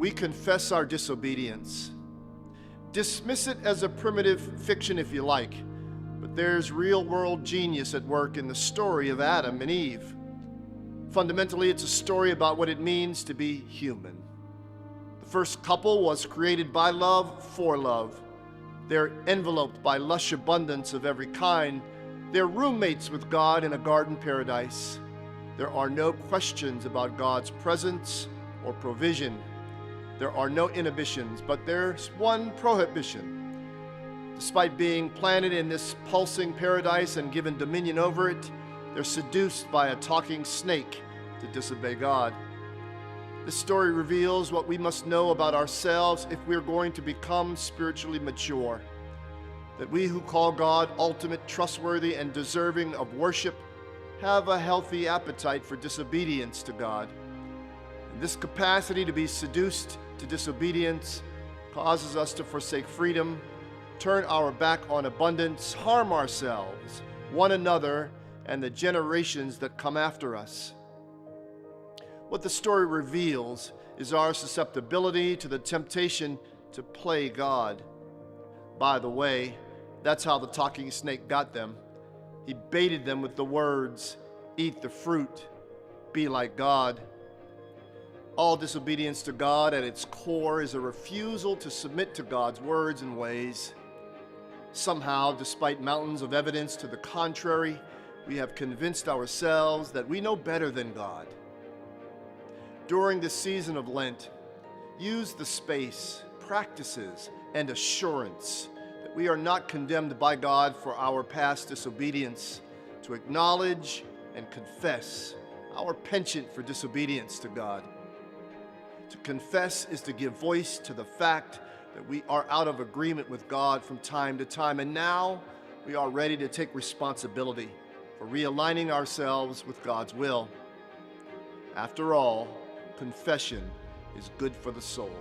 we confess our disobedience. Dismiss it as a primitive fiction if you like, but there's real-world genius at work in the story of Adam and Eve. Fundamentally, it's a story about what it means to be human. The first couple was created by love for love. They're enveloped by lush abundance of every kind. They're roommates with God in a garden paradise. There are no questions about God's presence or provision. There are no inhibitions, but there's one prohibition. Despite being planted in this pulsing paradise and given dominion over it, they're seduced by a talking snake to disobey God. This story reveals what we must know about ourselves if we're going to become spiritually mature. That we who call God ultimate, trustworthy, and deserving of worship have a healthy appetite for disobedience to God. And this capacity to be seduced to disobedience causes us to forsake freedom, turn our back on abundance, harm ourselves, one another, and the generations that come after us. What the story reveals is our susceptibility to the temptation to play God. By the way, that's how the talking snake got them. He baited them with the words, "Eat the fruit, be like God." All disobedience to God at its core is a refusal to submit to God's words and ways. Somehow, despite mountains of evidence to the contrary, we have convinced ourselves that we know better than God. During this season of Lent, use the space, practices, and assurance that we are not condemned by God for our past disobedience to acknowledge and confess our penchant for disobedience to God. To confess is to give voice to the fact that we are out of agreement with God from time to time, and now we are ready to take responsibility for realigning ourselves with God's will. After all, confession is good for the soul.